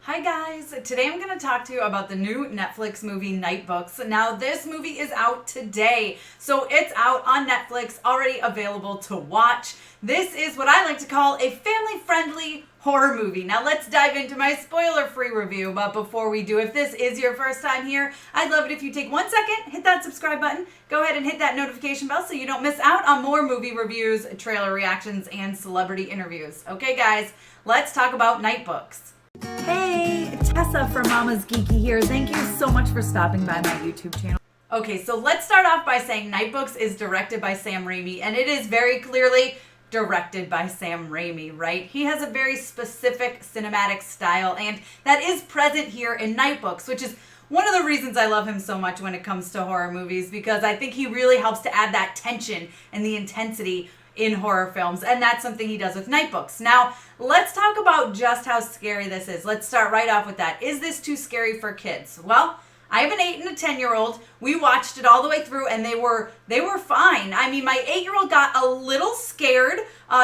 Hi guys, today I'm going to talk to you about the new Netflix movie Nightbooks. Now this movie is out today, so it's out on Netflix, already available to watch. This is what I like to call a family-friendly horror movie. Now let's dive into my spoiler-free review, but before we do, if this is your first time here, I'd love it if you take 1 second, hit that subscribe button, go ahead and hit that notification bell so you don't miss out on more movie reviews, trailer reactions, and celebrity interviews. Okay guys, let's talk about Nightbooks. Hey, Tessa from MamasGeeky here. Thank you so much for stopping by my YouTube channel. Okay, so let's start off by saying Nightbooks is directed by Sam Raimi, and it is very clearly directed by Sam Raimi, right? He has a very specific cinematic style, and that is present here in Nightbooks, which is one of the reasons I love him so much when it comes to horror movies, because I think he really helps to add that tension and the intensity in horror films, and that's something he does with Nightbooks. Now, let's talk about just how scary this is. Let's start right off with that. Is this too scary for kids? Well, I have an 8 and a 10-year-old. We watched it all the way through, and they were fine. I mean, my 8-year-old got a little scared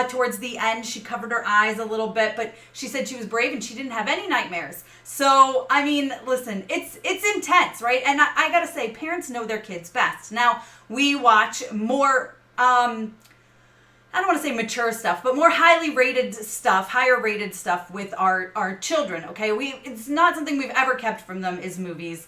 towards the end. She covered her eyes a little bit, but she said she was brave and she didn't have any nightmares. So, I mean, listen, it's intense, right? And I gotta say, parents know their kids best. Now, we watch more I don't want to say mature stuff, but more highly rated stuff, higher rated stuff with our children, okay? It's not something we've ever kept from them is movies.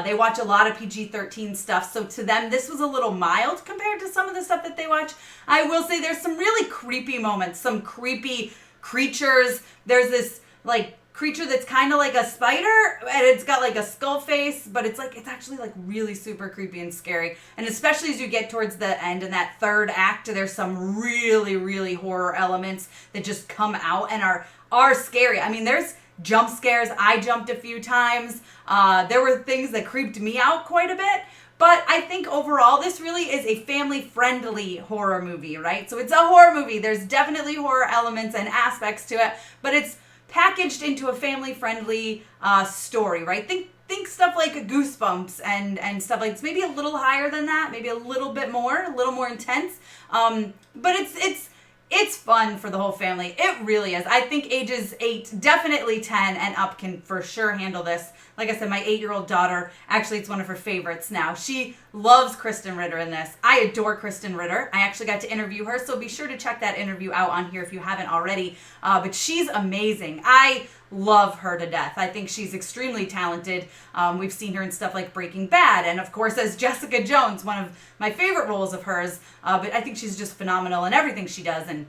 They watch a lot of PG-13 stuff, so to them, this was a little mild compared to some of the stuff that they watch. I will say there's some really creepy moments, some creepy creatures. There's this, like, creature that's kind of like a spider, and it's got like a skull face, but it's actually like really super creepy and scary. And especially as you get towards the end in that third act, there's some really horror elements that just come out and are scary. I mean, there's jump scares. I jumped a few times. There were things that creeped me out quite a bit. But I think overall, this really is a family-friendly horror movie, right? So it's a horror movie. There's definitely horror elements and aspects to it, but it's packaged into a family-friendly story, right? Think stuff like Goosebumps and stuff like this. Maybe a little higher than that, maybe a little bit more, a little more intense. But it's fun for the whole family. It really is. I think ages 8, definitely 10 and up can for sure handle this. Like I said, my 8-year-old daughter, actually it's one of her favorites now. She loves Krysten Ritter in this. I adore Krysten Ritter. I actually got to interview her, so be sure to check that interview out on here if you haven't already. But she's amazing. I love her to death. I think she's extremely talented. We've seen her in stuff like Breaking Bad, and of course as Jessica Jones, one of my favorite roles of hers. But I think she's just phenomenal in everything she does, and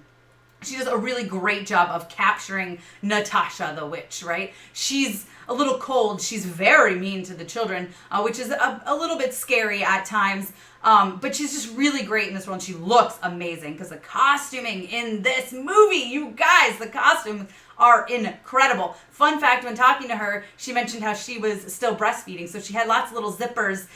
she does a really great job of capturing Natasha the witch, right? She's a little cold. She's very mean to the children, which is a little bit scary at times. But she's just really great in this role, and she looks amazing because the costuming in this movie, you guys, the costumes are incredible. Fun fact, when talking to her, she mentioned how she was still breastfeeding, so she had lots of little zippers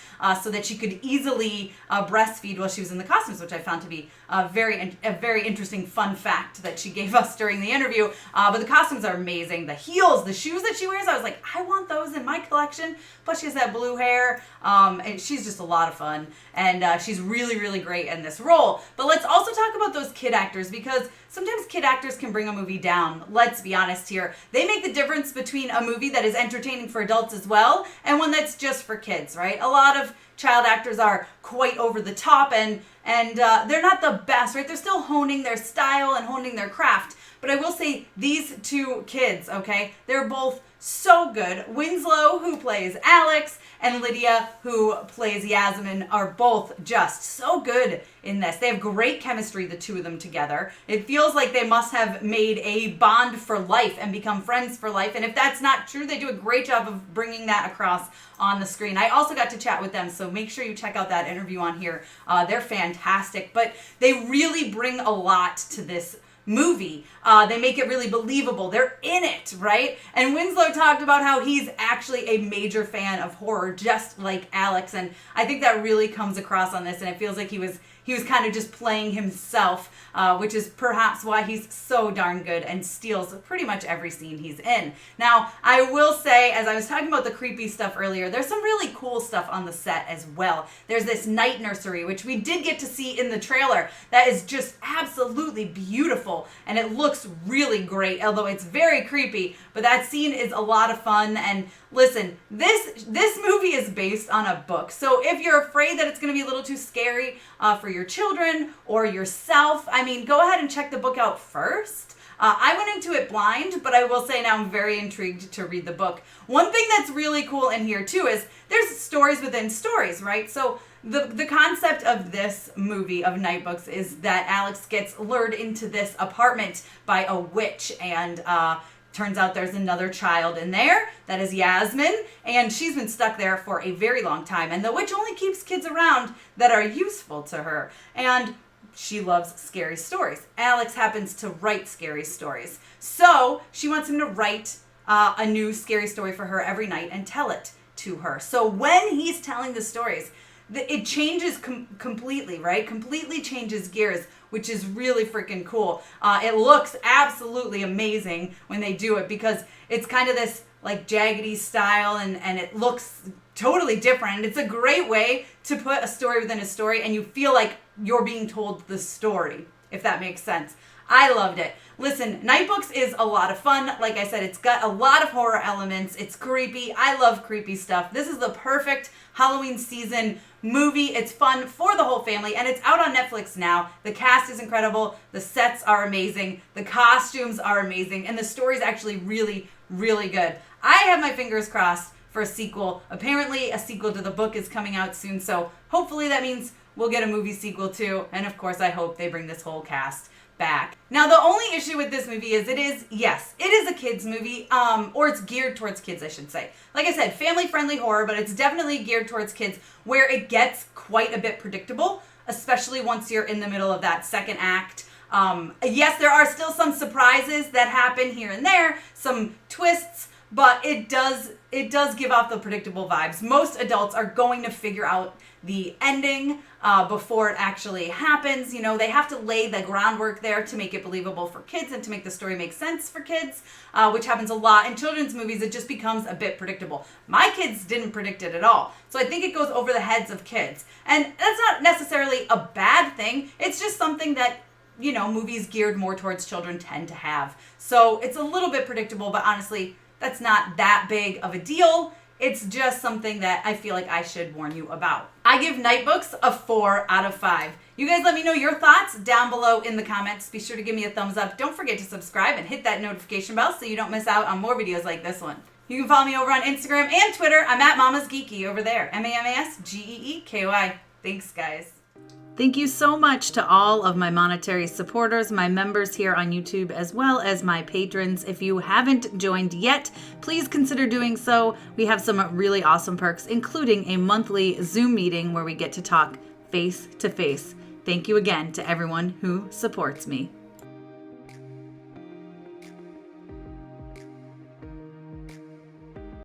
so that she could easily breastfeed while she was in the costumes, which I found to be a very interesting fun fact that she gave us during the interview. But the costumes are amazing. The heels, the shoes that she wears, I was like, I want those in my collection. Plus she has that blue hair, and she's just a lot of fun, and she's really great in this role. But let's also talk about those kid actors, because sometimes kid actors can bring a movie down. Let's be honest here. They make the difference between a movie that is entertaining for adults as well and one that's just for kids, right? A lot of child actors are quite over the top, and they're not the best, right? They're still honing their style and honing their craft. But I will say these two kids, okay, they're both so good. Winslow, who plays Alex, and Lydia, who plays Yasmin, are both just so good in this. They have great chemistry, the two of them together. It feels like they must have made a bond for life and become friends for life. And if that's not true, they do a great job of bringing that across on the screen. I also got to chat with them, so make sure you check out that interview on here. They're fantastic, but they really bring a lot to this movie. They make it really believable. They're in it, right? And Winslow talked about how he's actually a major fan of horror, just like Alex, and I think that really comes across on this, and it feels like he was kind of just playing himself, which is perhaps why he's so darn good and steals pretty much every scene he's in. Now, I will say, as I was talking about the creepy stuff earlier, there's some really cool stuff on the set as well. There's this night nursery, which we did get to see in the trailer, that is just absolutely beautiful, and it looks really great, although it's very creepy. but that scene is a lot of fun. And listen, this movie is based on a book. So if you're afraid that it's going to be a little too scary for your children or yourself, I mean, go ahead and check the book out first. I went into it blind, but I will say now I'm very intrigued to read the book. One thing that's really cool in here too is there's stories within stories, right? So the concept of this movie of Nightbooks is that Alex gets lured into this apartment by a witch, and turns out there's another child in there that is Yasmin, and she's been stuck there for a very long time. And the witch only keeps kids around that are useful to her. And she loves scary stories. Alex happens to write scary stories. So she wants him to write a new scary story for her every night and tell it to her. So when he's telling the stories, it changes completely, right? Completely changes gears, which is really freaking cool. It looks absolutely amazing when they do it because it's kind of this like jaggedy style and it looks totally different. And it's a great way to put a story within a story and you feel like you're being told the story, if that makes sense. I loved it. Listen, Nightbooks is a lot of fun. Like I said, it's got a lot of horror elements. It's creepy. I love creepy stuff. This is the perfect Halloween season movie. It's fun for the whole family, and it's out on Netflix now. The cast is incredible. The sets are amazing. The costumes are amazing, and the story's actually really, really good. I have my fingers crossed for a sequel. Apparently, a sequel to the book is coming out soon, so hopefully that means we'll get a movie sequel too, and of course, I hope they bring this whole cast back. Now, the only issue with this movie is it is a kids movie, or it's geared towards kids, I should say. Like I said, family-friendly horror, but it's definitely geared towards kids where it gets quite a bit predictable, especially once you're in the middle of that second act. Yes, there are still some surprises that happen here and there, some twists, but it does give off the predictable vibes. Most adults are going to figure out the ending before it actually happens. You know, they have to lay the groundwork there to make it believable for kids and to make the story make sense for kids, which happens a lot. In children's movies, it just becomes a bit predictable. My kids didn't predict it at all. So I think it goes over the heads of kids. And that's not necessarily a bad thing. It's just something that, you know, movies geared more towards children tend to have. So it's a little bit predictable, but honestly, that's not that big of a deal. It's just something that I feel like I should warn you about. I give Nightbooks a 4 out of 5. You guys let me know your thoughts down below in the comments. Be sure to give me a thumbs up. Don't forget to subscribe and hit that notification bell so you don't miss out on more videos like this one. You can follow me over on Instagram and Twitter. I'm at MamasGeeky over there. MamasGeeky. Thanks, guys. Thank you so much to all of my monetary supporters, my members here on YouTube, as well as my patrons. If you haven't joined yet, please consider doing so. We have some really awesome perks, including a monthly Zoom meeting where we get to talk face to face. Thank you again to everyone who supports me.